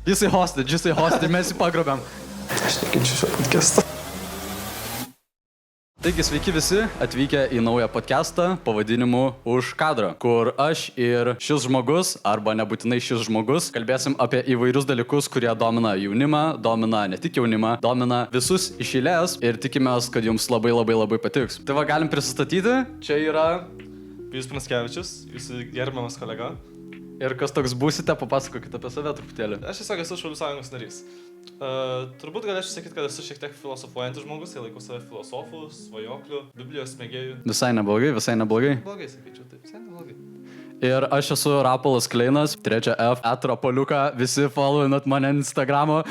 Jisai hostage, mes jį pagrobėm. Aš nekenčiu šio podcast'o. Taigi sveiki visi atvykę į naują podcastą pavadinimu Už kadro, kur aš ir šis žmogus, arba nebūtinai šis žmogus, kalbėsim apie įvairius dalykus, kurie domina jaunimą, domina ne tik jaunimą, domina visus iš eilės ir tikimės, kad jums labai patiks. Tai va, galim prisistatyti, čia yra Pijus Pranskevičius, jūsų gerbiamas kolega. ir kas toks būsite, papasakokite apie save truputėlį. Aš tiesiog esu Šaulių sąjungos narys. Turbūt galėčiau sakyti, kad esu šiek tiek filosofuojantis žmogus, tai laikau save filosofu, svajokliu, Biblijos mėgėjų. Visai neblogai. Blogai sakyčiau, taip, visai neblogai. Ir aš esu Rapolas Kleinas, 3F, @Rapoliuką, visi followinat mane Instagramo.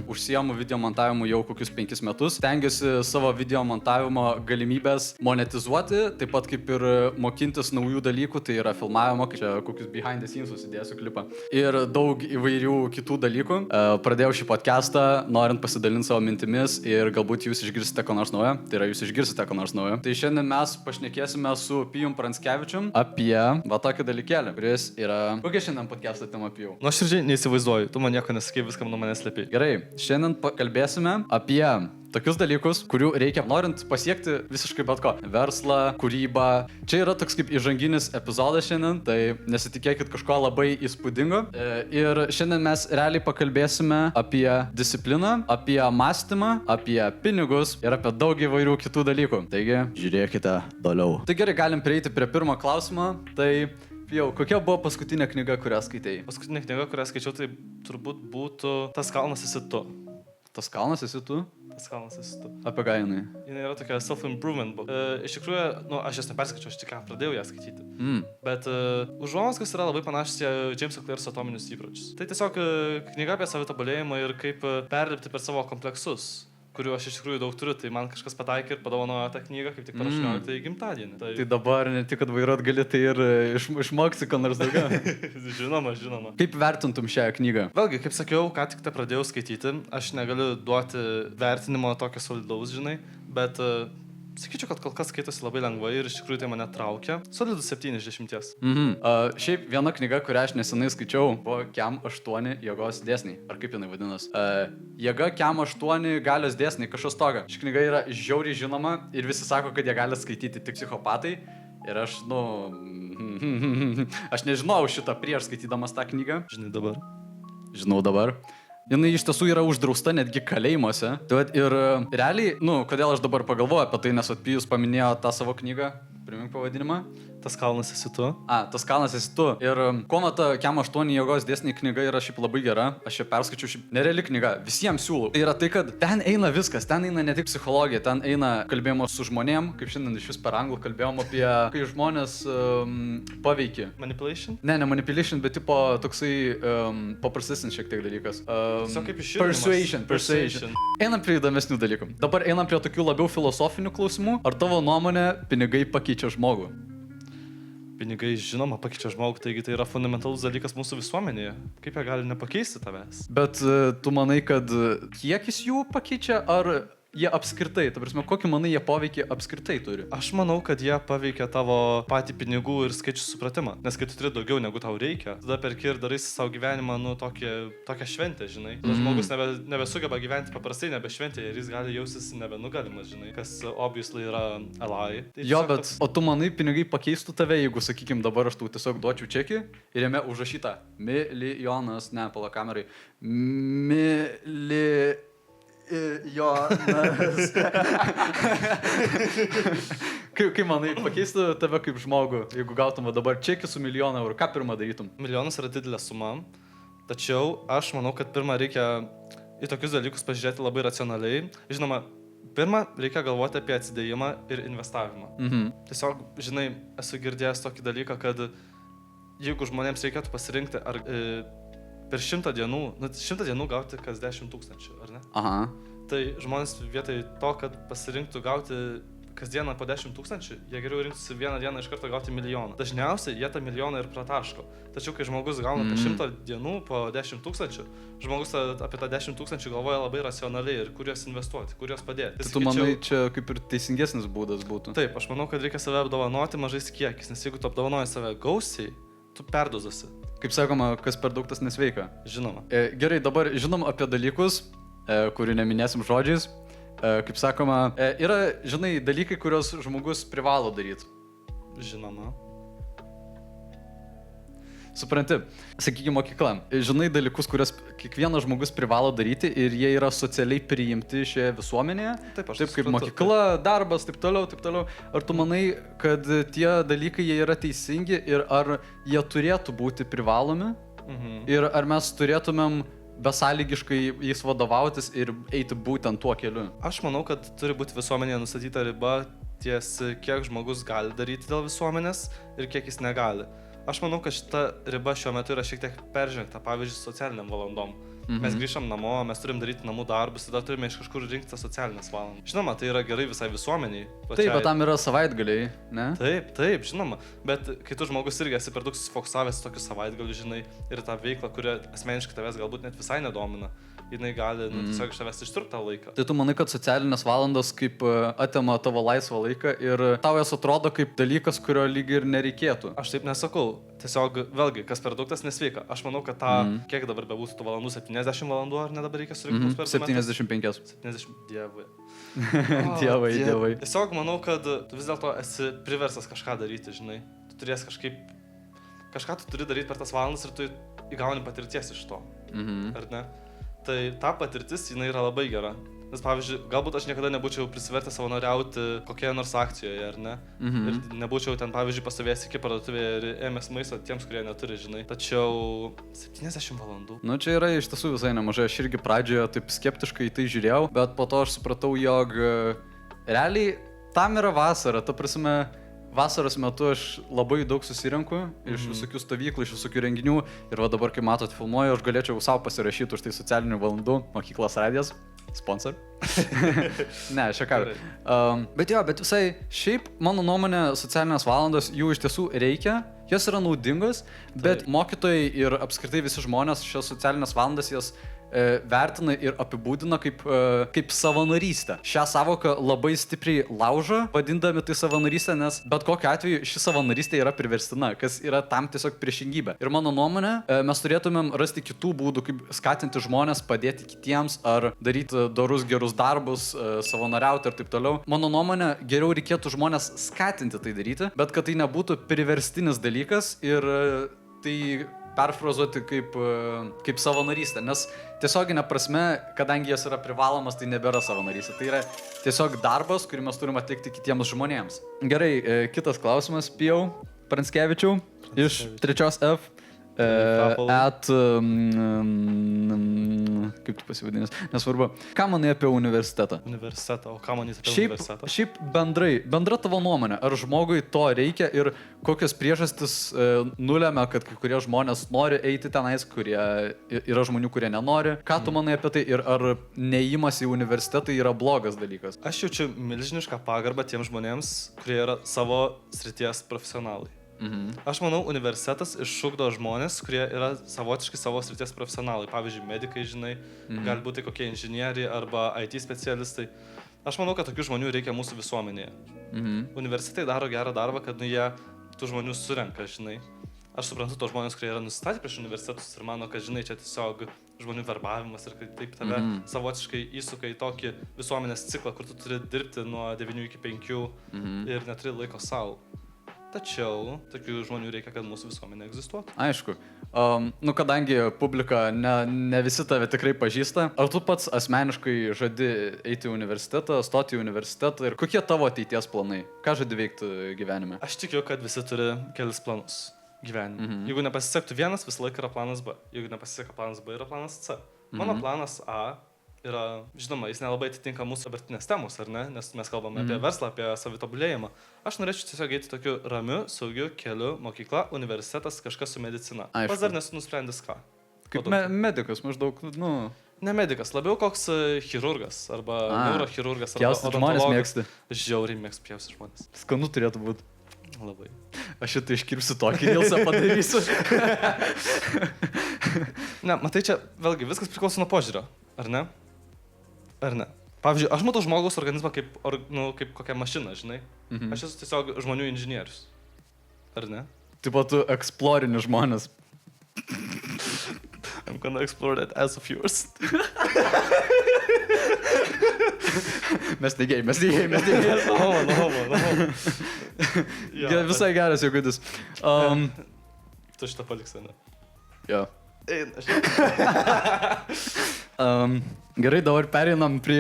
Užsiemu video montavimu jau kokius 5 metus. Stengiuosi savo video montavimo galimybės monetizuoti, taip pat kaip ir mokintis naujų dalykų, tai yra filmavimo, čia kokius behind the scenes susidėsiu klipą. Ir daug įvairių kitų dalykų. Pradėjau šį podcastą, norint pasidalinti savo mintimis ir galbūt jūs išgirsite ko nors naujo. Tai yra, jūs išgirsite ko nors naujo. Tai šiandien mes pašnekėsime su Pijum Pranskevičium apie tokį dalykėlį, kuris yra... Kokia šiandien podcast'o tema, Pijau? Nu, aš širdžiai neįsivaizduoju, tu man nieko nesakai, viską nuo manęs slėpiai. Gerai, šiandien kalbėsime apie tokius dalykus, kurių reikia norint pasiekti visiškai bet ko. Verslą, kūrybą. Čia yra toks kaip įžanginis epizodas šiandien, tai nesitikėkit kažko labai įspūdingo. Ir šiandien mes realiai pakalbėsime apie discipliną, apie mąstymą, apie pinigus ir apie daug įvairių kitų dalykų. Taigi, žiūrėkite toliau. Tai gerai, galim prieiti prie pirmo klausimo. Tai Pijau, kokia buvo paskutinė knyga, kurią skaitėjai? Paskutinė knyga, kurią skaičiau, tai turbūt būtų Tas kalnas esi tu. Tas kalnas esi tu? Tas kalnas esi tu. Apie ką jinai? Jinai yra tokia self-improvement book. Iš tikrųjų, nu, aš jas neperskaičiau, aš tik pradėjau ją skaityti. Bet užuomasgos yra labai panašios į Jameso Clear'so atominius įpročius. Tai tiesiog knyga apie savitobulėjimą ir kaip perlipti per savo kompleksus, kuriuo aš iš tikrųjų daug turiu, tai man kažkas pataikė ir padovanojo tą knygą kaip tik per 18 gimtadienį. Tai dabar ne tik, kad vairuot gali, tai ir išmoksi ko nors daugiau. Žinoma. Kaip vertintum šią knygą? Vėlgi, kaip sakiau, ką tik pradėjau skaityti, aš negaliu duoti vertinimo tokio solidaus, žinai, bet sakyčiau, kad kol kas skaitosi labai lengvai ir iš tikrųjų tai mane traukia. Solidus 7 iš 10. Šiaip viena knyga, kurią aš nesenai skaičiau, buvo Kem 8 jėgos dėsniai. Ar kaip jinai vadinas? Jėga Kem 8 galios dėsniai, kažkas toga. Ši knyga yra žiauriai žinoma ir visi sako, kad jie gali skaityti tik psichopatai. Ir aš, aš nežinau šitą prieš skaitydamas tą knygą. Žinau dabar. Jinai iš tiesų yra uždrausta netgi kalėjimuose. Tai ir realiai, kodėl aš dabar pagalvoju apie tai, nes Pijus paminėjo tą savo knygą, primink pavadinimą. Tas kalnas esi tu. Tas kalnas esi tu. Ir kuo ta Kem 8 jėgos dėsniai knyga yra šiaip labai gera. Aš ją perskaičiau, šiaip nereali knyga. Visiems siūlau. Tai yra tai, kad ten eina viskas. Ten eina ne tik psichologija, ten eina kalbėjimo su žmonėm, kaip šiandien iš vis per anglų kalbėjom apie, kai žmonės paveikia. Manipulation? Ne manipulation, bet tipo toksai paprastesnis šiek tiek dalykas. Tiesiog kaip išjudinimas. Persuasion. Einam prie įdomesnių dalykų. Dabar einam prie tokių labiau filosofinių klausimų. Ar tavo nuomonė pinigai pakeičia žmogų? Pinigai, žinoma, pakeičia žmogų, taigi tai yra fundamentalus dalykas mūsų visuomenėje. Kaip jie gali nepakeisti tavęs? Bet tu manai, kad kiekis jų pakeičia, ar jie apskritai, ta prasme, kokį manai jie poveikį apskritai turi? Aš manau, kad jie paveikia tavo patį pinigų ir skaičių supratimą. Nes kai tu turi daugiau negu tau reikia, tada perki ir darai savo gyvenimą, tokią šventę, žinai. Žmogus nebesugeba gyventi paprastai, nebešventė ir jis gali jaustis nebenugalimas, žinai, kas obviously yra lie. Tai jo, bet o tu manai, pinigai pakeistų tave, jeigu, sakykim, dabar aš tau tiesiog duočiau čekį ir jame užrašyta milijonas, ne, pala kamerai, Jonas. Kaip manai, pakeistų tave kaip žmogų, jeigu gautum dabar čekį su 1 000 000 eurų, ką pirmą darytum? 1 milijonas yra didelė suma, tačiau aš manau, kad pirmą reikia į tokius dalykus pažiūrėti labai racionaliai. Žinoma, pirmą reikia galvoti apie atsidėjimą ir investavimą. Tiesiog, žinai, esu girdėjęs tokį dalyką, kad jeigu žmonėms reikėtų pasirinkti, ar per 100 dienų, 100 dienų gauti kas 10 000, ar ne? Aha. Tai žmonės vietoj to, kad pasirinktų gauti kasdieną po 10 000, jie geriau rinktųsi vieną dieną iš karto gauti 1 milijoną. Dažniausiai jie tą milijoną ir prataško. Tačiau kai žmogus gauna per 100 dienų po 10 000, žmogus apie tą 10 000 galvoja labai racionaliai ir kur juos investuoti, kur juos padėti. Tai tu manai, čia kaip ir teisingesnis būdas būtų? Taip, aš manau, kad reikia save apdovanoti mažais kiekiais, nes jeigu tu apdovanoji save gausiai, tu perdozuosi. Kaip sakoma, kas per daug tas nesveika. Žinoma. Gerai, dabar žinom apie dalykus, kurių neminėsim žodžiais. Kaip sakoma, yra, žinai, dalykai, kuriuos žmogus privalo daryti. Žinoma. Supranti, sakykime, mokykla. Žinai dalykus, kuriuos kiekvienas žmogus privalo daryti ir jie yra socialiai priimti šioje visuomenėje. Taip, aš taip kaip suprantu, mokykla, darbas, taip toliau, taip toliau. Ar tu manai, kad tie dalykai jie yra teisingi ir ar jie turėtų būti privalomi? Ir ar mes turėtumėm besąlygiškai jais vadovautis ir eiti būtent tuo keliu? Aš manau, kad turi būti visuomenėje nustatyta riba ties kiek žmogus gali daryti dėl visuomenės ir kiek jis negali. Aš manau, kad šita riba šiuo metu yra šiek tiek peržengta, pavyzdžiui, socialiniam valandom. Mes grįžtam namo, mes turim daryti namų darbus, tada turime iš kažkur rinkti tas socialinės valandas. Žinoma, tai yra gerai visai visuomeniai. Taip, bet tam yra savaitgaliai, ne? Taip, žinoma. Bet kai tu žmogus irgi esi per daug susifokusavęs tokiu savaitgaliu, žinai, ir tą veiklą, kuri asmeniškai tavęs galbūt net visai nedomina, jinai gali tiesiog iš tavęs ištrūkti tą laiką. Tai tu manai, kad socialinės valandos kaip atima tavo laisvą laiką ir tau jas atrodo kaip dalykas, kurio lyg ir nereikėtų? Aš taip nesakau. Tiesiog, vėlgi, kas per daug tas nesveika. Aš manau, kad tą, kiek dabar bebūtų tų valandų, 70 valandų, ar ne dabar reikia surinkti per 75. 70, dievai. Dievai. Tiesiog manau, kad tu vis dėlto esi priversas kažką daryti, žinai. Tu turės kažką tu turi daryti per tas valandas ir tu įgauni patirties iš to. Ar ne? Tai ta patirtis, jinai yra labai gera. Nes, pavyzdžiui, galbūt aš niekada nebūčiau prisivertęs savanoriauti kokioje nors akcijoje, ar ne? Ir nebūčiau ten, pavyzdžiui, pastovėjęs iki parduotuvėje ir ėmęs maisto tiems, kurie neturi, žinai. Tačiau 70 valandų. Nu, čia yra iš tiesų visai nemažai. Aš irgi pradžioje taip skeptiškai į tai žiūrėjau, bet po to aš supratau, jog realiai tam yra vasara. Ta prasme, vasaros metu aš labai daug susirinku iš visokių stovyklų, iš visokių renginių. Ir va dabar, kai matot, filmuoju, aš galėčiau savo pasirašyti už tai socialinių valandų, mokyklos radijas. Sponsor. Ne, šiaip. Bet visai, šiaip, mano nuomonė, socialinės valandos jų iš tiesų reikia, jos yra naudingos, bet mokytojai ir apskritai visi žmonės šios socialinės valandas jas vertina ir apibūdina kaip savanorystę. Šią savoką labai stipriai laužo, vadindami tai savanorystę, nes bet kokiu atveju ši savanorystė yra priverstina, kas yra tam tiesiog priešingybė. Ir mano nuomonė, mes turėtumėm rasti kitų būdų, kaip skatinti žmonės, padėti kitiems ar daryti dorus gerus darbus, savanoriauti ir taip toliau. Mano nuomonė, geriau reikėtų žmonės skatinti tai daryti, bet kad tai nebūtų priverstinis dalykas ir tai perfrazuoti kaip savanorystė, nes tiesioginė prasme, kadangi jas yra privalomas, tai nebėra savanorystė. Tai yra tiesiog darbas, kurį mes turime atlikti kitiems žmonėms. Gerai, kitas klausimas, Pijau Pranskevičiau iš 3F. Kaip tu pasivadinęs, nesvarbu. Ką manai apie universitetą? Universitetą, o ką manai apie universitetą? Šiaip bendra tavo nuomonė, ar žmogui to reikia ir kokios priežastis nulemia, kad kai kurie žmonės nori eiti tenais, kurie yra žmonių, kurie nenori. Ką tu manai apie tai ir ar neįimas į universitetą yra blogas dalykas? Aš jaučiu milžinišką pagarbą tiems žmonėms, kurie yra savo srities profesionalai. Aš manau, universitetas išugdo žmonės, kurie yra savotiškai savo srities profesionalai. Pavyzdžiui, medikai, žinai, gali būti kokie inžinieriai arba IT specialistai. Aš manau, kad tokių žmonių reikia mūsų visuomenėje. Universitetai daro gerą darbą, kad jie tų žmonių surenka, žinai. Aš suprantu tos žmonės, kurie yra nusistatę prieš universitetus ir mano, kad, žinai, čia tiesiog žmonių verbavimas ir kad taip tave savotiškai įsuka į tokį visuomenės ciklą, kur tu turi dirbti nuo 9 iki 5 ir neturi laiko savo. Tačiau tokių žmonių reikia, kad mūsų visuomenė egzistuotų. Aišku. Kadangi publika ne visi tave tikrai pažįsta, ar tu pats asmeniškai žadi eiti į universitetą, stoti į universitetą ir kokie tavo ateities planai? Ką žadi veikti gyvenime? Aš tikiu, kad visi turi kelis planus gyvenime. Jeigu nepasisektų vienas, visą laiką yra planas B. Jeigu nepasiseka planas B, yra planas C. Mano planas A yra, žinoma, jis nelabai atitinka mūsų dabartinės temos, ar ne? Nes mes kalbame apie verslą, apie savitobulėjimą. Aš norėčiau tiesiog eiti tokiu ramiu, saugiu keliu, mokykla, universitetas, kažkas su medicina. Pats dar nesu nusprendęs ką. Kaip medikas maždaug, Ne medikas, labiau koks chirurgas arba neurochirurgas arba pjaustyt žmonės mėgsti. Žiauriai mėgstu pjaustyt žmonės. Skanu turėtų būti. Labai. Aš šitą iškirpsiu tokį ilsą padarysiu. Ne, matai, čia vėlgi viskas priklauso nuo požiūrio, ar ne? Ar ne? Pavyzdžiui, aš matau žmogaus organizmą kaip kokią mašiną, žinai? Aš esu tiesiog žmonių inžinierius. Ar ne? Taip pat tu eksplorini žmonės. I'm gonna explore that ass of yours. Mes negiai. No homo. Visai geras jogudis. Tu šitą paliksi, ne? Jo. Eina, Gerai, dabar pereinam prie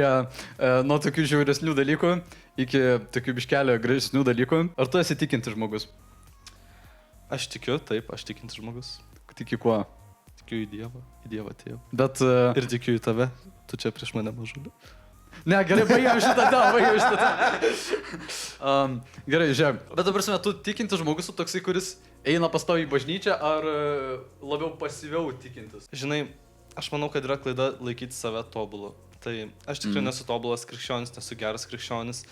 nuo tokių žiauresnių dalykų iki tokių biškelio gražesnių dalykų. Ar tu esi tikintis žmogus? Aš tikiu, taip, aš tikintis žmogus. Tiki kuo? Tikiu į Dievą tėvą. Bet... Ir tikiu į tave, tu čia prieš mane mažulį. Ne, gerai, baigiam šitą temą. Gerai, žiūrėk. Bet dabar tu tikintis žmogus, toksai, kuris eina pastoviai į bažnyčią, ar labiau pasyviau tikintis? Žinai, aš manau, kad yra klaida laikyti save tobulu. Tai aš tikrai nesu tobulas krikščionis, nesu geras krikščionis.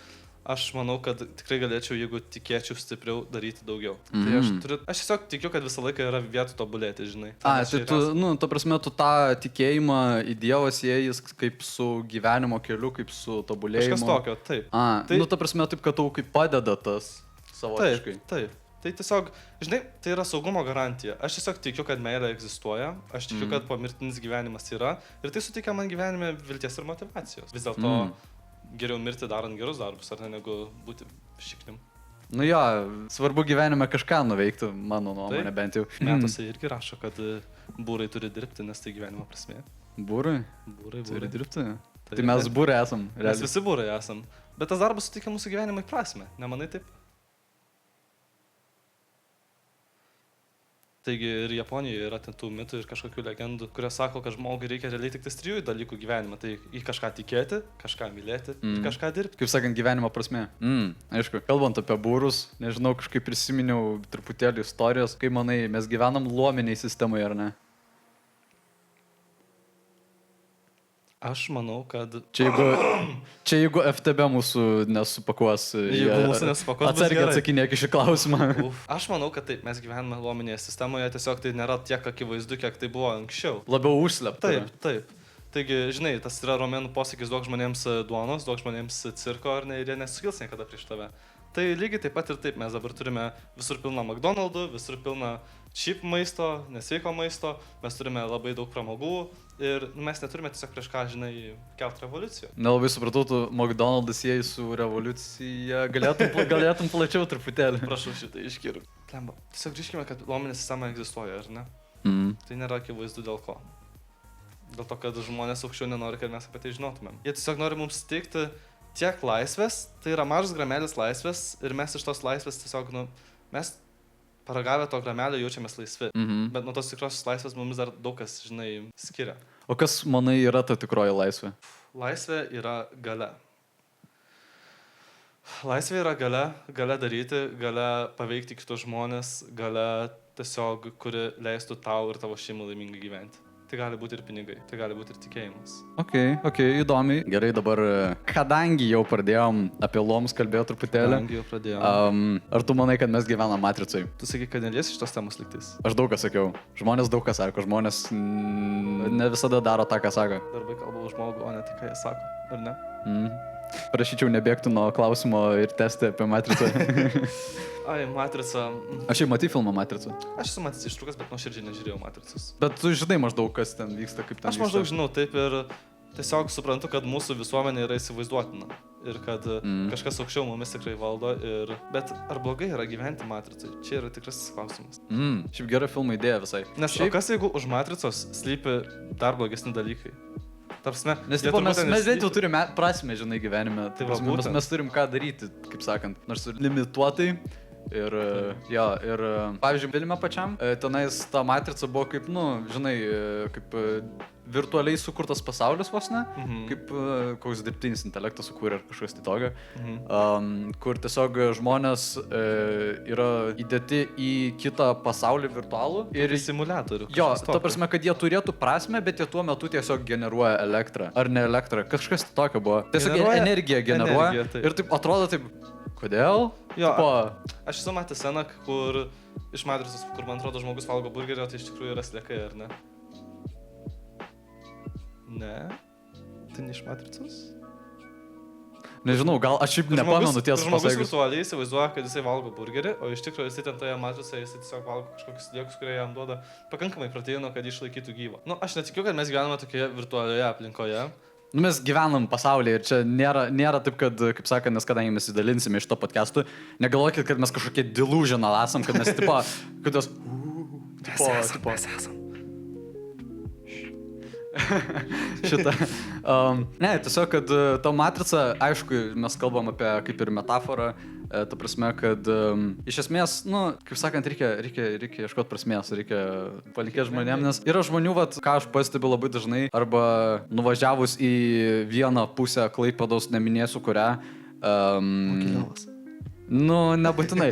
Aš manau, kad tikrai galėčiau, jeigu tikėčiau stipriau, daryti daugiau. Tai aš tiesiog tikiu, kad visą laiką yra vietų tobulėti, žinai. Tai tu, ta prasme, tu tą tikėjimą į Dievą siejai kaip su gyvenimo keliu, kaip su tobulėjimu. Kažkas tokio, taip. Tai, ta prasme, taip, kad tau kaip padeda tas savotiškai. Taip. Tai tiesiog, žinai, tai yra saugumo garantija. Aš tiesiog tikiu, kad meilė egzistuoja, aš tikiu, kad pomirtinis gyvenimas yra ir tai suteikia man gyvenime vilties ir motyvacijos. Vis dėlto geriau mirti darant gerus darbus, ar ne, negu būti šiknim. Nu jo, svarbu gyvenime kažką nuveikti, mano nuomonė bent jau. Metuose irgi rašo, kad būrai turi dirbti, nes tai gyvenimo prasmė. Būrai? Būrai. Turi dirbti? Tai mes būrai esam. Mes visi būrai esam. Bet tas darbas suteikia mūsų gyvenimui prasmę, nemanai taip? Taigi ir Japonijoje yra ten tų mitų ir kažkokių legendų, kurios sako, kad žmogui reikia realiai tik 3 dalykų gyvenime. Tai į kažką tikėti, kažką mylėti ir kažką dirbti. Kaip sakant, gyvenimo prasme. Aišku, kalbant apie būrus, nežinau, kažkaip prisiminiau truputėlį istorijos. Kaip manai, mes gyvenam luominiai sistemoje, ar ne? Aš manau, kad... Čia jeigu FTB mūsų nesupakuos... Jeigu mūsų nesupakuos, atsargiai atsakinėk į šį klausimą. Aš manau, kad taip, mes gyvename luominėje sistemoje, tiesiog tai nėra tiek akivaizdu, kiek tai buvo anksčiau. Labiau užslepta. Taip. Taigi, žinai, tas yra romėnų posakis, duok žmonėms duonos, duok žmonėms cirko, ar ne, ir jie nesukils niekada prieš tave. Tai lygiai taip pat ir taip, mes dabar turime visur pilną McDonald'ų, visur pilną cheap maisto, nesveiko maisto, mes turime labai daug pramogų ir mes neturime tiesiog prieš ką, žinai, kelt revoliucijų. Nelabai supratau, tu McDonald's sieji su revoliucija, galėtum plačiau truputėlį. Prašau šitą iškirų. Lemba, tiesiog grįžkime, kad luominė sistema egzistuoja, ar ne? Tai nėra akivaizdu dėl ko. Dėl to, kad žmonės aukščiau nenori, kad mes apie tai žinotumėm. Jie tiesiog nori mums teikti tiek laisvės, tai yra mažas gramelis laisvės ir mes iš tos laisvės tiesiog, mes paragavę to gramelio jaučiamės laisvi. Bet nuo tos tikrosios laisvės mums dar daug kas, žinai, skiria. O kas, manai, yra ta tikroji laisvė? Laisvė yra galia. Laisvė yra galia daryti, galia paveikti kitus žmonės, galia tiesiog, kuri leistų tau ir tavo šeimai laimingai gyventi. Tai gali būti ir pinigai, tai gali būti ir tikėjimas. Ok, įdomiai. Gerai, dabar, kadangi jau pradėjom apie luomus kalbėti truputėlį. Ar tu manai, kad mes gyvenam matricai? Tu sakai, kad neliesi šitos temos lygtais. Aš daug ką sakiau. Žmonės daug ką sako, žmonės ne visada daro tą, ką sako. Darbai kalba už žmogų, o ne tai, ką jie sako, ar ne? Prašyčiau nebėgti nuo klausimo ir testą apie matricą. Ai, Matrica. Aš jau matau filmą Matricą. Aš esu matęs ištraukas, bet nuoširdžiai nežiūrėjau Matricos. Bet tu žinai maždaug, kas ten vyksta, kaip ten vyksta. Aš maždaug žinau, taip, ir tiesiog suprantu, kad mūsų visuomenė yra įsivaizduotina. Ir kad kažkas aukščiau mumis tikrai valdo. Bet ar blogai yra gyventi Matricai? Čia yra tikrasis klausimas. Šiaip gera filmo idėja visai. Nes o kas jeigu už Matricos slypi dar blogesni dalykai? Tarpsme, nes mes bent jau turime prasmę, žinai, gyvenime. Tai mes turim ką daryti, kaip sakant, nors limituotai. Ir pavyzdžiui, filme pačiam, tenais ta matrica buvo kaip, žinai, kaip virtualiai sukurtas pasaulis vos ne, kaip koks dirbtinis intelektas sukūrė ar kažkas tai tokio, kur tiesiog žmonės yra įdėti į kitą pasaulį virtualų. Ir į simuliatorių. Jo, ta prasme, kad jie turėtų prasmę, bet jie tuo metu tiesiog generuoja elektrą. Ar ne elektrą, kažkas tokio buvo. Tiesiog energiją generuoja ir taip atrodo taip. Kodėl? Jo, aš esu matęs sceną, kur iš Matricos, kur man atrodo žmogus valgo burgerio, tai iš tikrųjų yra sliekai, ar ne? Ne? Tai ne iš Matricos? Nežinau, gal aš šiaip nepamenu tiesą Žmogus pasakius. virtualiai įsivaizduoja, kad jisai valgo burgerį, o iš tikrųjų jisai ten toje matricoje jisai tiesiog valgo kažkokius sliekus, kurie jam duoda pakankamai proteino, kad jį išlaikytų gyvą. Nu, aš netikiu, kad mes gyvename tokioje virtualioje aplinkoje. Nu, mes gyvenam pasaulyje ir čia nėra taip, kad, kaip sakant, nes kadangi mes įdalinsime iš to podcastų, negalvokit, kad mes kažkokie delusional esam, kad mes tipo, kad jos... Mes esam. Šitą. Ne, tiesiog, kad ta matrica, aišku, mes kalbam apie kaip ir metaforą, ta prasme, kad iš esmės, nu, kaip sakant, reikia ieškoti prasmės, reikia palinkėti žmonėm, nes yra žmonių, vat, ką aš pastebiu labai dažnai, arba nuvažiavus į vieną pusę Klaipėdos, neminėsiu kurią. Mokyliovas. Nu, nebūtinai.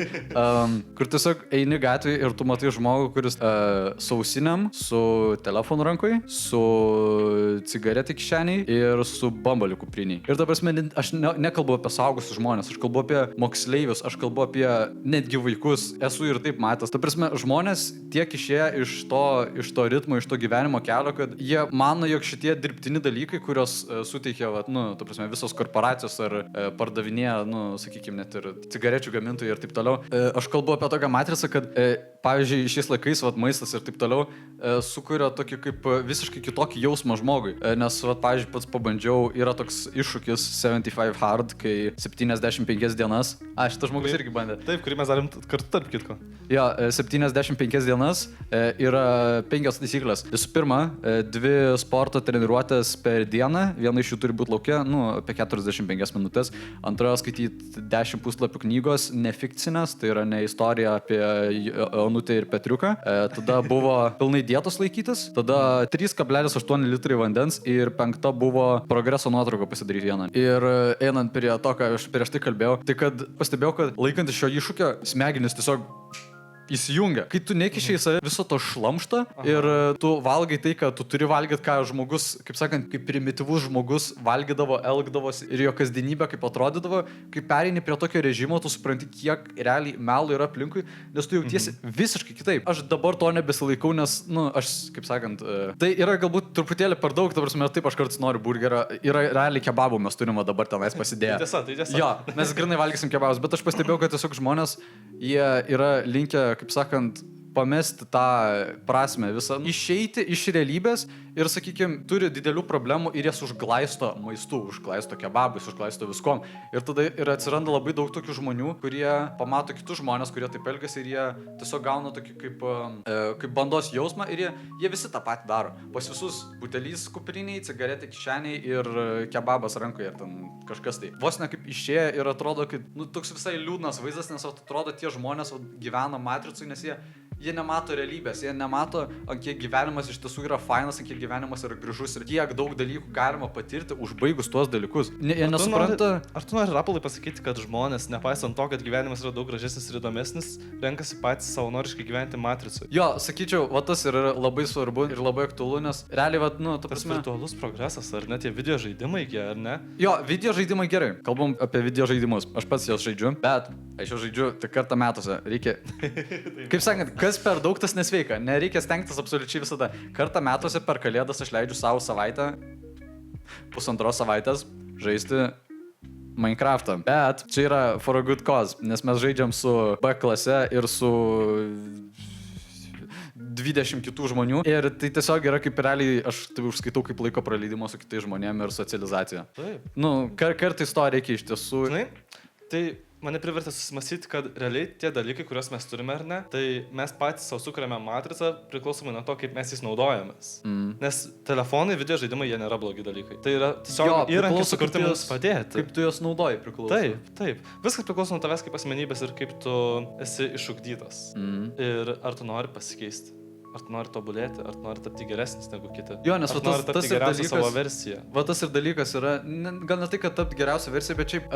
Kur tiesiog eini gatvėje ir tu matai žmogų, kuris su ausiniam, su telefonu rankoj, su cigaretė kišeniai ir su bambaliu kupriniai. Ir ta prasme, aš nekalbu apie saugusius žmonės, aš kalbu apie moksleivius, aš kalbu apie netgi vaikus. Esu ir taip matęs. Ta prasme, žmonės tiek išėję iš to ritmo, iš to gyvenimo kelio, kad jie mano, jog šitie dirbtini dalykai, kurios suteikia, vat, nu, ta prasme, visos korporacijos ar pardavinėja, nu, sakykime, net ir cigarečių gamintojai ir taip toliau. Aš kalbu apie tokią matricą, kad, pavyzdžiui, šiais laikais, vat, maistas ir taip toliau sukuria tokį kaip visiškai kitokį jausmą žmogui. Nes, vat, pavyzdžiui, pats pabandžiau, yra toks iššūkis 75 hard, kai 75 dienas. Šitas žmogus irgi bandė. Taip, kurį mes darėm kartu tarp kitko. Jo, 75 dienas yra 5 taisyklės. Visų pirma, 2 sporto treniruotės per dieną, viena iš jų turi būti lauke, nu, apie 45 minutės. Antra, skaityti 10 puslapių knygos, nefikcinės, tai yra ne istorija apie Onutę ir Petriuką. Tada buvo pilnai dietos laikytis, tada 3,8 litrai vandens ir 5 buvo progreso nuotrauką pasidaryti vieną. Ir einant prie to, ką aš prieš tai kalbėjau, tai kad pastebėjau, kad laikantis šio iššūkio smegenys tiesiog įsijungia. Kai tu nekišiai save viso to šlamšto ir tu valgai tai, ką tu turi valgyti, ką žmogus, kaip sakant, kaip primityvus žmogus valgydavo, elgdavosi ir jo kasdienybė kaip atrodydavo, kai pereini prie tokio režimo, tu supranti, kiek realiai melo yra aplinkui, nes tu jautiesi visiškai kitaip. Aš dabar to nebesilaikau, nes, nu, aš, kaip sakant, tai yra galbūt truputėlį per daug, ta prasme, taip aš kartais noriu burgerio, yra realiai kebabų mes turime dabar tenais pasidėję. Tai tiesa. Jo, mes grinai valgysim kebabus, bet aš pastebėjau, kad tiesiog žmonės, jie yra linkę, kaip sakant, pamesti tą prasme visą, išeiti iš realybės ir, sakykime, turi didelių problemų ir jas užglaisto maistu, užglaisto kebabais, užglaisto viskom. Ir tada ir atsiranda labai daug tokių žmonių, kurie pamato kitus žmonės, kurie taip elgiasi ir jie tiesiog gauna tokį kaip bandos jausmą ir jie visi tą patį daro. Pas visus butelys kupriniai, cigaretė kišeniai ir kebabas rankoje ir ten kažkas tai. Vos ne kaip išėję ir atrodo, kad, nu, toks visai liūdnas vaizdas, nes atrodo tie žmonės gyvena matricui, nes jie nemato realybės, jie nemato, ant kiek gyvenimas iš tiesų yra fainas, ant kiek gyvenimas yra gražus ir kiek daug dalykų galima patirti užbaigus tuos dalykus. Jie nesupranta. Ar tu nori Rapolai pasakyti, kad žmonės, nepaisant to, kad gyvenimas yra daug gražesnis ir įdomesnis, renkasi patys savanoriškai gyventi matricui? Jo, sakyčiau, va tas yra labai svarbu ir labai aktualu, nes realiai, va, nu, ta prasme... Tas virtualus progresas, ar ne, tie video žaidimai, ar ne? Jo, video žaidimai gerai. Kalbam apie video žaidimus. Aš pats juos žaidžiu, bet aš jau žaidžiu tik kartą metuose. Reikia... Kaip sakant, kas per daug tas nesveika. Nereikia stengtis absoliučiai visada. Kartą metuose per kalėdas aš leidžiu savo savaitę, pusantros savaitės žaisti Minecraftą. Bet čia yra for a good cause, nes mes žaidžiam su B klase ir su 20 kitų žmonių. Ir tai tiesiog yra kaip realiai, aš tai užskaitau kaip laiko praleidimo su kitais žmonėm ir socializacija. Taip. Nu, kartais to reikia iš tiesų. Žinai, tai mane privertė susimąstyti, kad realiai tie dalykai, kuriuos mes turime ar ne, tai mes patys savo sukuriame matricą priklausomai nuo to, kaip mes jais naudojamės. Nes telefonai, video žaidimai, jie nėra blogi dalykai. Tai yra tiesiog įrankis sukurti mums padėti. Kaip tu juos naudoji priklauso. Taip. Viskas priklauso nuo tavęs kaip asmenybės ir kaip tu esi išugdytas. Ir ar tu nori pasikeisti. Ar tu nori tobulėti, ar tu nori tapti geresnis negu kiti. Jo, nes tas ir dalykas, savo versiją. Va tas ir dalykas yra, gal ne tai, kad tapti geriausią versiją, bet šiaip,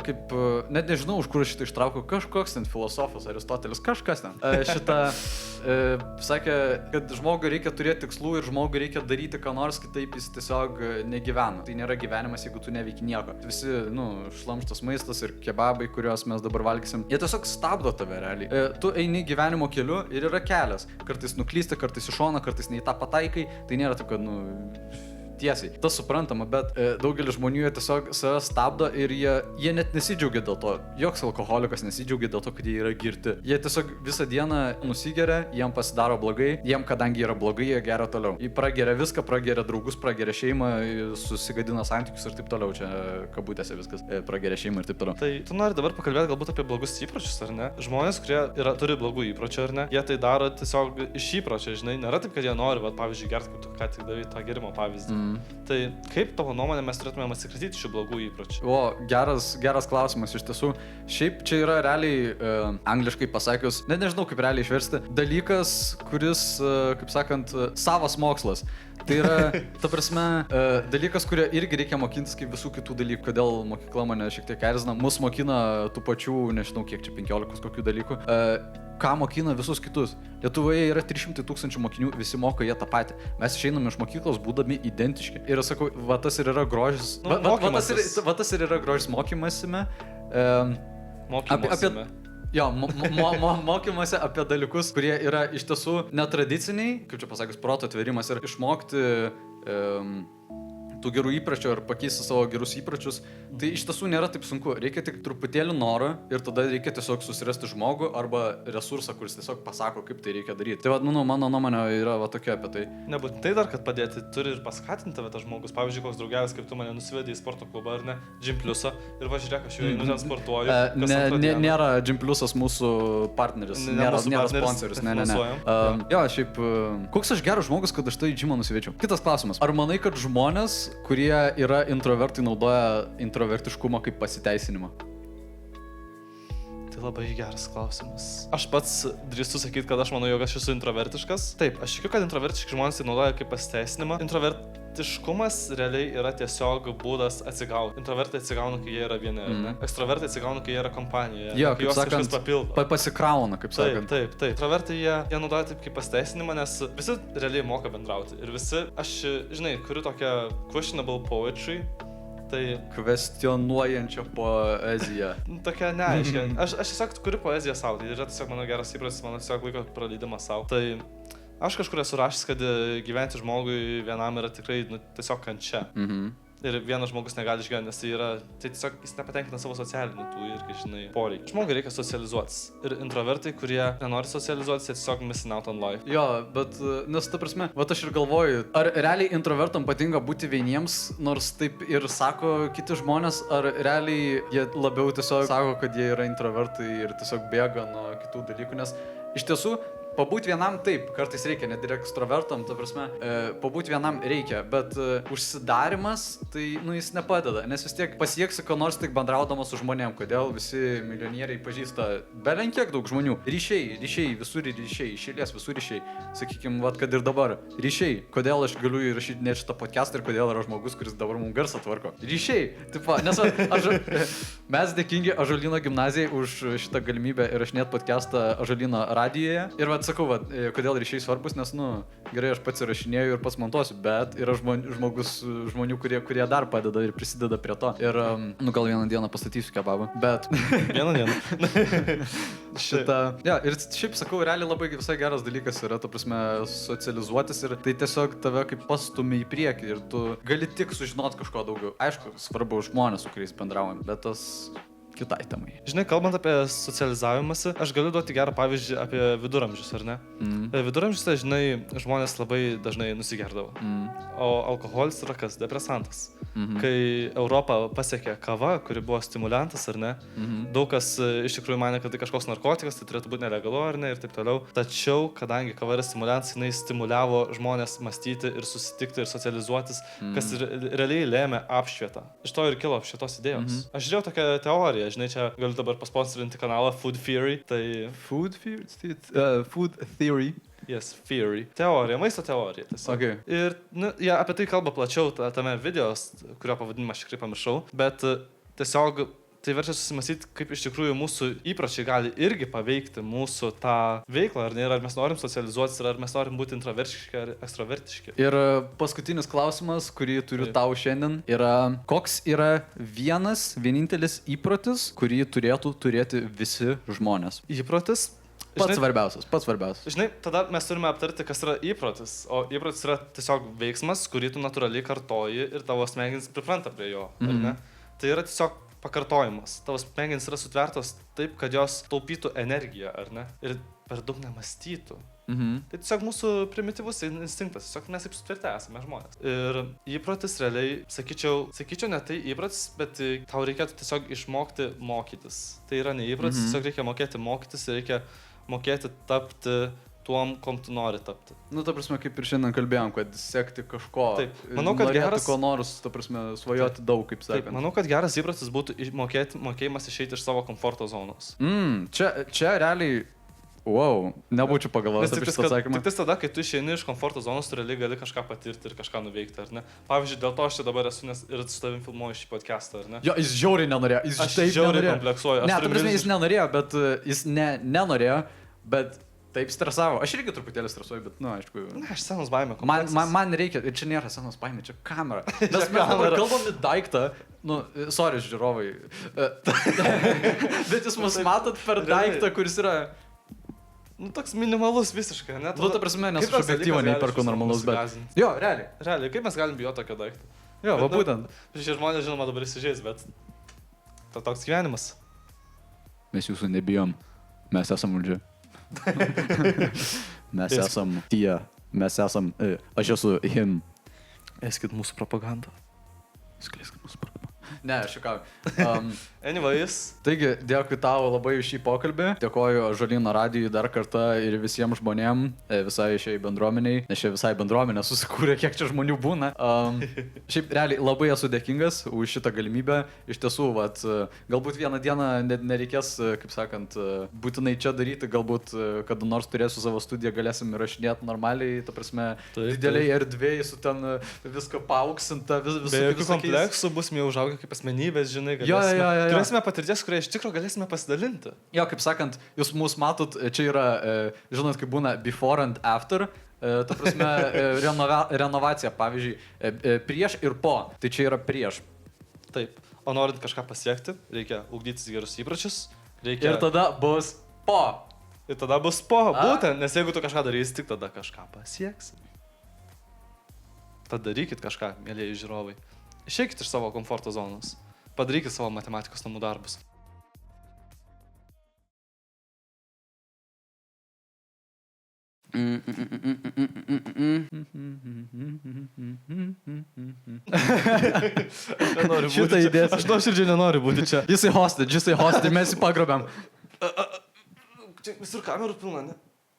kaip, net nežinau, už kur šitą ištraukiau, kažkoks ten filosofas, Aristotelis, kažkas ten. Šitą sakė, kad žmogui reikia turėti tikslų ir žmogui reikia daryti ką nors, kitaip jis tiesiog negyvena. Tai nėra gyvenimas, jeigu tu neveiki nieko. Visi, nu, šlamštas maistas ir kebabai, kuriuos mes dabar valgysim, jie tiesiog stabdo tave realiai. Tu eini gyvenimo keliu ir yra kelias. Kartais nuklysti, kartais iš šono, kartais ne į tą pataikai, tai nėra taip, kad, nu, tiesiai. Tas suprantama, bet daugelis žmonių jie tiesiog save stabdo ir jie net nesidžiaugia dėl to. Joks alkoholikas nesidžiaugia dėl to, kad jie yra girti. Jie tiesiog visą dieną nusigeria, jiem pasidaro blogai, jiem kadangi yra blogai, jie geria toliau. Jie prageria viską, prageria draugus, prageria šeimą, susigadina santykius ir taip toliau. Čia kabutėse viskas prageria šeimą ir taip toliau. Tai tu nori dabar pakalbėti galbūt apie blogus įpročius, ar ne? Žmonės, kurie turi blogų įpročių, ar ne? Jie tai daro tiesiog iš įpročio, žinai, nėra taip, kad jie nori, pavyzdžiui, gerti, kaip tu ką tik davai tą gerimo pavyzdį. Tai kaip tavo nuomonė mes turėtume atsikratyti šių blogų įpročių? O, geras klausimas iš tiesų. Šiaip čia yra realiai, angliškai pasakius, net nežinau kaip realiai išversti, dalykas, kuris, kaip sakant, savas mokslas. Tai yra, ta prasme, dalykas, kurio irgi reikia mokintis kaip visų kitų dalykų. Kodėl mokykla mane šiek tiek erzina, mus mokina tų pačių, nežinau kiek čia 15 kokių dalykų. Ką mokina visus kitus. Lietuvoje yra 300 000 mokinių, visi moka jie tą patį. Mes išeiname iš mokyklos būdami identiški. Ir sakau, va tas ir yra grožis. Va tas ir yra grožis mokymąsime. Mokymasi apie dalykus, kurie yra iš tiesų netradiciniai, kaip čia pasakius, proto atverimas ir išmokti tų gerų įpročių ar pakeisti savo gerus įpročius, tai iš tiesų nėra taip sunku. Reikia tik truputėlį noro ir tada reikia tiesiog susirasti žmogų arba resursą, kuris tiesiog pasako, kaip tai reikia daryti. Tai mano nuomonė yra tokia apie tai. Nebūtinai dar, kad padėti, turi ir paskatinti tave tas žmogus. Pavyzdžiui, koks draugelis, kaip tu mane nusivedė į sporto klubą, ar ne, Gym Plusą ir važiuok, aš jau einu ten sportuoju. Nėra Gym Plusas mūsų partneris, nėra sponsorius. Jo, šiaip, koks aš geras žmogus, kad aš tai į gymą nusivedžiau. Kitas klausimas. Ar manai, kad žmonės, kurie yra introvertai, naudoja introvertiškumą kaip pasiteisinimą? Tai labai geras klausimas. Aš pats drįstu sakyti, kad aš manau, jog aš esu introvertiškas. Taip, aš tikiu, kad introvertiški žmonės tai naudoja kaip pasiteisinimą. Introvertiškumas realiai yra tiesiog būdas atsigauti. Introvertai atsigauna, kai jie yra vieni, ne? Ekstravertai atsigauna, kai jie yra kompanijoje. Jo, kaip sakant, pasikrauna, kaip sakant. Taip. Introvertai jie naudoja taip kaip pasiteisinimą, nes visi realiai moka bendrauti. Ir visi, aš, žinai, kuriu tokią questionable poetry. Tai kvestionuojančią poeziją. Tokia neaiškia. Aš tiesiog kuriu poeziją savo, tai yra tiesiog mano geras įprotis, mano tiesiog laiko praleidimas savo. Tai aš kažkur esu rašęs, kad gyventi žmogui vienam yra tikrai tiesiog kančia. Ir vienas žmogus negali išgyventi, nes tai tiesiog jis nepatenkina savo socialinių tų irgi, žinai, poreikių. Žmogui reikia socializuotis. Ir introvertai, kurie nenori socializuotis, jie tiesiog missing out on life. Jo, bet, nes ta prasme, va aš ir galvoju, ar realiai introvertam patinka būti vieniems, nors taip ir sako kiti žmonės, ar realiai jie labiau tiesiog sako, kad jie yra introvertai ir tiesiog bėga nuo kitų dalykų, nes iš tiesų pabūti vienam taip, kartais reikia, net ir ekstrovertam, ta prasme, pabūti vienam reikia, bet užsidarimas, tai, jis nepadeda, nes vis tiek pasieksi, ko nors tik bendraudamas su žmonėm, kodėl visi milijonieriai pažįsta belenkiek daug žmonių. Ryšiai, visur ryšiai, išėlės visur ryšiai. Sakykime, kad ir dabar. Ryšiai, kodėl aš galiu įrašyti šitą podcastą ir kodėl yra žmogus, kuris dabar mums garsą tvarko. Ryšiai, taip, nes mes dėkingi Ąžuolyno gimnazijai už šitą galimybę įrašinėti podcastą Ąžuolyno radijoje. Ir sakau, kodėl ryšiai svarbus, nes, gerai, aš pats įrašinėju ir pats montuosiu, bet yra žmonių, kurie dar padeda ir prisideda prie to. Ir, gal vieną dieną pastatysiu kebabą, bet... Vieną dieną. Ir šiaip, sakau, realiai labai visai geras dalykas yra, ta prasme, socializuotis ir tai tiesiog tave kaip pastumia į priekį ir tu gali tik sužinoti kažko daugiau. Aišku, svarbu žmonės, su kuriais bendraujam, bet tas... kitai temai. Žinai, kalbant apie socializavimąsi, aš galiu duoti gerą pavyzdį apie viduramžius, ar ne? Viduramžiuose, žinai, žmonės labai dažnai nusigerdavo. O alkoholis yra kas? Depresantas. Kai Europą pasiekė kava, kuri buvo stimulantas, ar ne? Daug kas iš tikrųjų manė, kad tai kažkoks narkotikas, tai turėtų būti nelegalu, ar ne, ir taip toliau. Tačiau, kadangi kava yra stimulantas, jinai stimuliavo žmonės mąstyti ir susitikti ir socializuotis, kas realiai lėmė apšvietą. Iš to ir kilo apšvietos idėjos. Aš žiūrėjau tokią teoriją. Žinai, čia galiu dabar pasponsorinti kanalą Food Theory. Tai... Food Theory? Yes, Theory. Teorija, maisto teorija. Okay. Ir apie tai kalba plačiau tame videos, kurio pavadinimą aš tikrai pamiršau. Bet tiesiog tai verčia susimąstyti, kaip iš tikrųjų mūsų įpročiai gali irgi paveikti mūsų tą veiklą, ar ne? Ar mes norim socializuotis, ar mes norim būti introvertiški ar ekstrovertiški. Ir paskutinis klausimas, kurį turiu tau šiandien, yra, koks yra vienintelis įprotis, kurį turėtų turėti visi žmonės? Įprotis? Pats svarbiausias. Žinai, tada mes turime aptarti, kas yra įprotis. O įprotis yra tiesiog veiksmas, kurį tu natūraliai kartoji ir tavo smegenys pripranta prie jo. Ar ne? Tai yra tiesiog pakartojimas. Tavo smegenys yra sutvertos taip, kad jos taupytų energiją, ar ne? Ir per daug nemastytų. Tai tiesiog mūsų primityvus instinktas, tiesiog mes kaip sutvirti esame žmonės. Ir įprotis realiai, sakyčiau ne tai įprotis, bet tau reikėtų tiesiog išmokti mokytis. Tai yra ne įprotis, tiesiog reikia mokėti mokytis ir reikia mokėti tapti tuom, kom tu nori tapti. Nu, ta prasme, kaip ir šiandien kalbėjom, kad sekti kažko. Taip, manau, kad geras... ko nors, ta prasme, svajoti daug, kaip sakant. Taip, manau, kad geras įprotis būtų mokėjimas išeiti iš savo komforto zonos. Čia realiai... Wow, nebūčiau pagalvojęs apie šitą atsakymą. Tik tada, kai tu išeini iš komforto zonos, tu realiai gali kažką patirti ir kažką nuveikti, ar ne? Pavyzdžiui, dėl to aš čia dabar esu, nes ir su tavim filmuoju šį podcastą, ar ne? Jo, jis žiauriai nenorėjo. Aš žiauriai kompleksuoju. Ne, ta prasme, jis nenorėjo, bet jis nenorėjo, bet taip stresavo. Aš irgi truputėlį stresuoju, bet, aišku... Ne, aš senos baimė. Man reikia, ir čia nėra senos baimė, čia kamera. Nes mes dabar kalbam į daiktą, sorry, žiūrovai. Bet jūs mus matot per daiktą, kuris yra... Toks minimalus visiškai, ne? Ta prasme, nes aš objektyvo neįperku normalus, bet... Jo, realiai. Realiai, kaip mes galim bijoti tokio daikto? Jo, va būtent. Šie žmonės, žinoma, dabar įsižeis, bet... Toks gyvenimas. Mes jūsų nebijom. Mes esam valdžia. Mes esam tie. Mes esam... Aš esu him. Eskit mūsų propagandą. Skleiskit mūsų propagandą. Ne, aš ką. Anyways. Taigi, dėkui tau labai už šį pokalbį. Dėkoju Ąžuolyno radijui dar kartą ir visiems žmonėm, visai šiai bendruomeniai. Nes čia visai bendruomenė susikūrė, kiek čia žmonių būna. Šiaip realiai labai esu dėkingas už šitą galimybę. Iš tiesų, galbūt vieną dieną nereikės, kaip sakant, būtinai čia daryti. Galbūt kada nors turėsiu savo studiją, galėsim įrašinėti normaliai, ta prasme, dideliai erdvėjai su ten viską paauksinta, visokių kompleksų bus mie užaugę kaip asmenybės, žinai, turėsime patirties, kurią iš tikro galėsime pasidalinti. Jo, kaip sakant, jūs mūsų matot, čia yra, žinot, kaip būna before and after, ta prasme, renovacija, pavyzdžiui, prieš ir po, tai čia yra prieš. Taip, o norint kažką pasiekti, reikia ugdytis gerus įpročius, reikia... Ir tada bus po. Ir tada bus po, būtent, nes jeigu tu kažką darysi, tik tada kažką pasieksi. Tada darykit kažką, mėlėjai žiūrovai. Išeikit iš savo komforto zonos. Padarykit savo matematikos namų darbus. Aš nuoširdžiai nenoriu būti čia. Jisai hostage, mes jį pagrobėm. Čia visur kamerų pilna, ne?